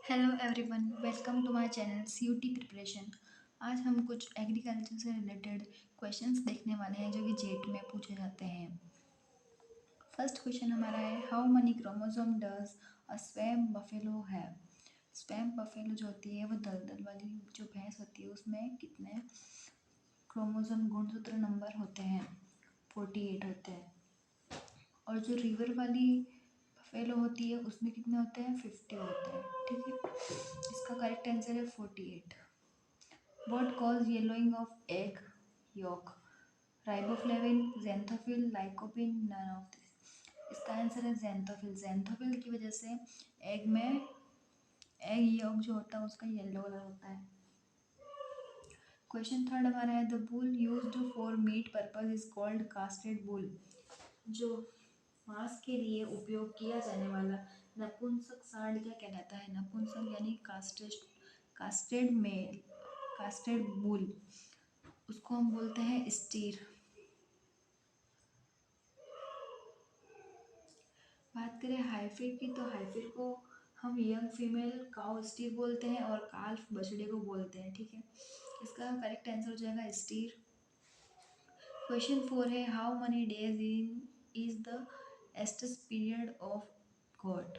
Hello everyone, welcome to my channel CUT preparation. आज हम कुछ एग्रीकल्चर से रिलेटेड क्वेश्चंस देखने वाले हैं जो कि जेट में पूछे जाते हैं। फर्स्ट क्वेश्चन हमारा है, how money chromosome does a swum buffalo have. Swum buffalo जो होती है वो दलदल वाली जो भैंस होती है उसमें कितने क्रोमोसोम गुणसूत्र नंबर होते हैं? 48 होते हैं। और जो रिवर वाली बफेलो होती है उसमें कितने होते हैं? 50 होते हैं। ठीक है, इसका करेक्ट आंसर है 48। What cause yellowing of egg yolk? Riboflavin, xanthophyll, lycopene, none of this. इसका आंसर है ज़ैंथोफिल। ज़ैंथोफिल की वजह से एग में एग यॉक जो होता है उसका येलो कलर होता है। क्वेश्चन थर्ड हमारा है, the bull used for meet purpose is called casted bull. जो मांस के लिए उपयोग किया जाने वाला नपुंसक सांड क्या कहलाता है? नपुंसक यानी कास्टेड मेल, कास्टेड बुल, उसको हम बोलते हैं स्टीर। बात करें हाइफिर की, तो हाइफिर को हम यंग फीमेल काउ स्टीर बोलते हैं और काल्फ बछड़े को बोलते हैं। ठीक है, इसका करेक्ट आंसर हो जाएगा स्टीर। क्वेश्चन 4 है, how many days in is the oestrus period of goat?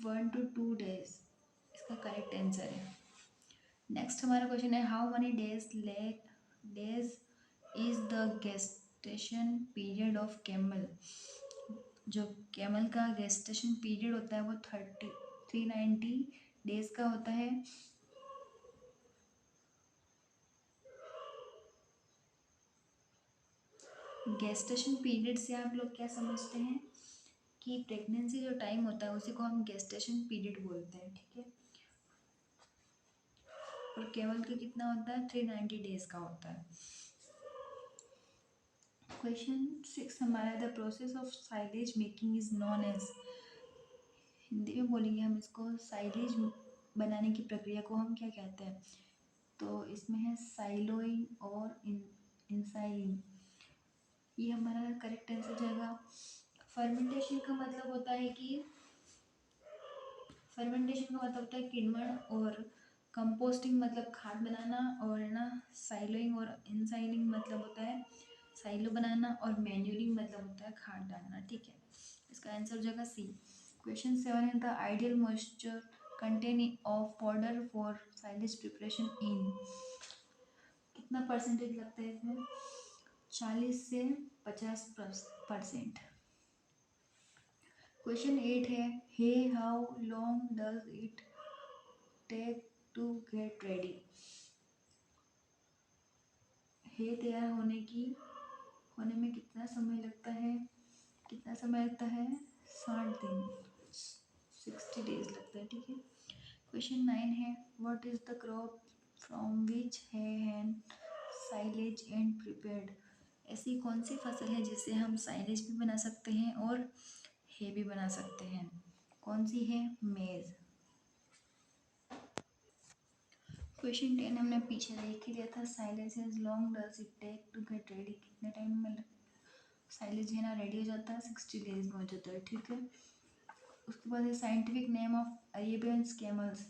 1 to 2 days इसका करेक्ट आंसर है। नेक्स्ट हमारा क्वेश्चन है, how many days is the gestation period of camel? जो कैमल का गेस्टेशन पीरियड होता है वो 390 डेज का होता है। गेस्टेशन पीरियड से आप लोग क्या समझते हैं कि प्रेगनेंसी जो टाइम होता है उसी को हम गेस्टेशन पीरियड बोलते हैं। ठीक है, और कैमल का कितना होता है? 390 डेज का होता है। क्वेश्चन 6 हमारा, the process of silage making is known as. Hindi में बोलेंगे हम इसको, साइलेज बनाने की प्रक्रिया को हम क्या कहते हैं? तो इसमें है साइलोइंग और इंसाइलिंग। ये हमारा करेक्ट आंसर जाएगा। फर्मेंटेशन का मतलब होता है कि किण्वन, और कंपोस्टिंग मतलब खाद बनाना, और है ना साइलोइंग और इंसाइलिंग मतलब होता है साइलो बनाना, और मैन्यूरिंग मतलब होता है खाद डालना। ठीक है, इसका आंसर हो जाएगा सी। क्वेश्चन 7 है, the ideal moisture content of powder for silage preparation in. कितना परसेंटेज लगता है इसमें? 40 से 50%। क्वेश्चन 8 है, hay how long does it take to get ready? Hay तैयार होने में कितना समय लगता है? 60 दिन, 60 डेज लगता है। ठीक है, क्वेश्चन 9 है, what is the crop from which है एंड साइलेज एंड प्रिपेयर्ड? ऐसी कौन सी फसल है जिससे हम साइलेज भी बना सकते हैं और हे भी बना सकते हैं? कौन सी है? मेज। क्वेश्चन 10 हमने पीछे देख ही लिया था, silage is long does it take to get ready? कितने टाइम में साइलेज है ना रेडी हो जाता है? 60 डेज में हो जाता है। ठीक है, उसके बाद है scientific name of Arabians camels.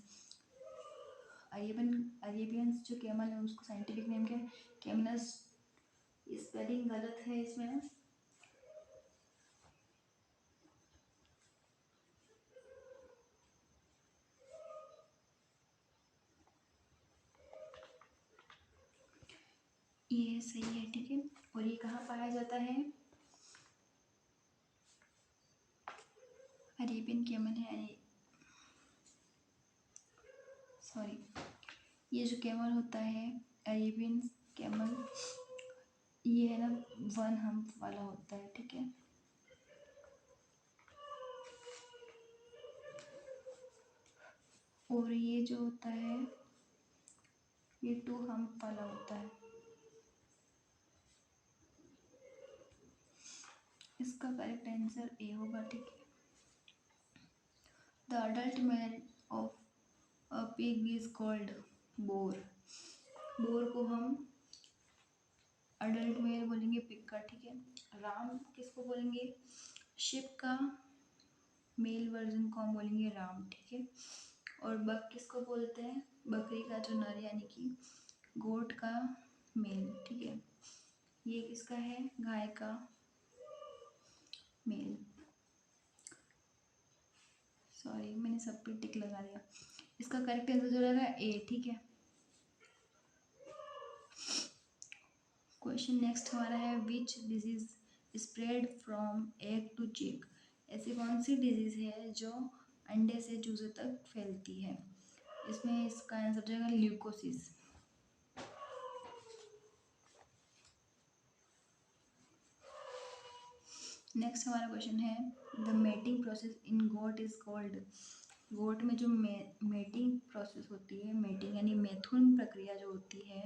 Arabians जो कैमल है उसको साइंटिफिक नेम क्या है? कैमलस। स्पेलिंग गलत है इसमें। ये सही है। ठीक है, और ये कहाँ पाया जाता है? अरेबियन कैमल है, सॉरी, ये जो कैमल होता है अरेबियन कैमल, ये है ना 1 हम्प वाला होता है। ठीक है, और ये जो होता है ये 2 हम्प वाला होता है। इसका करेक्ट आंसर ए होगा। ठीक है, the adult male of a pig is called bore. Bore को हम अडल्ट मेल बोलेंगे पिग का। ठीक है, राम किसको बोलेंगे? शिप का मेल वर्जन को हम बोलेंगे राम। ठीक है, और बक किसको बोलते हैं? बकरी का जो नर यानी कि गोट का मेल, ठीक है। ये किसका है? गाय का मेल। सॉरी मैंने सब पे टिक लगा दिया। इसका करेक्ट आंसर जो रहेगा ए, ठीक है। क्वेश्चन नेक्स्ट हमारा है which disease spread from egg to chick. ऐसी कौन सी डिजीज है जो अंडे से चूजे तक फैलती है? इसमें इसका आंसर जाएगा ल्यूकोसिस। नेक्स्ट हमारा क्वेश्चन है the mating process in goat is called. Goat में जो मेटिंग प्रोसेस होती है, मेटिंग यानी मैथुन प्रक्रिया जो होती है,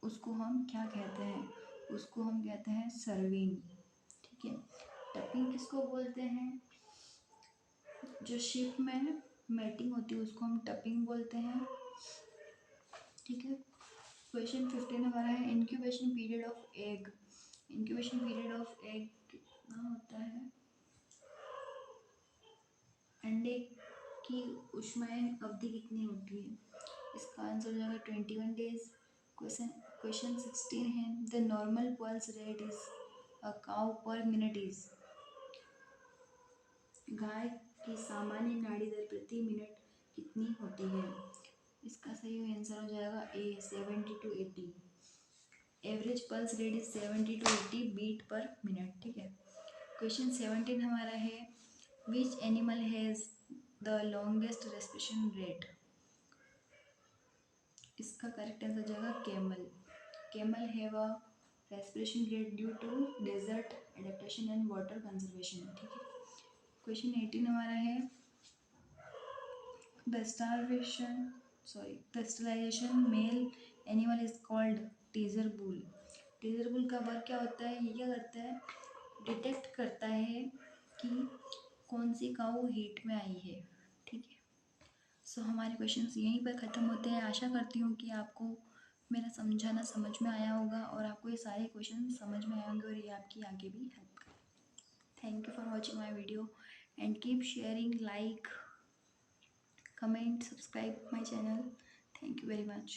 उसको हम क्या कहते हैं? उसको हम कहते हैं सर्विंग, ठीक है। टपिंग किसको बोलते हैं? जो शिप में मेटिंग होती है उसको हम टपिंग बोलते हैं, ठीक है। क्वेश्चन 15 हमारा है incubation period of egg. Incubation period of egg कितना होता है? अंडे की ऊष्मायन अवधि कितनी होती है? इसका आंसर हो जाएगा 21 डेज। क्वेश्चन 16 है the normal pulse rate is a cow per minute is. गाय की सामान्य नाड़ी दर प्रति मिनट कितनी होती है? इसका सही आंसर हो जाएगा A 70 to 80। Average pulse rate is 70 to 80 beat per minute, ठीक है। क्वेश्चन 17 हमारा है which animal has the longest respiration rate. इसका करेक्ट आंसर जाएगा camel. Camel have a respiration rate due to desert adaptation and water conservation, ठीक है। Question 18 हमारा है the sterilisation male animal is called teaser bull. Teaser bull का work क्या होता है? ये क्या करता है? डिटेक्ट करता है कि कौन सी काऊ हीट में आई है, ठीक है। सो हमारे क्वेश्चंस यहीं पर ख़त्म होते हैं। आशा करती हूँ कि आपको मेरा समझाना समझ में आया होगा और आपको ये सारे क्वेश्चन समझ में आए होंगे और ये आपकी आगे भी हेल्प करें। Thank you for watching my video and keep sharing, like, comment, subscribe my channel. Thank you very much.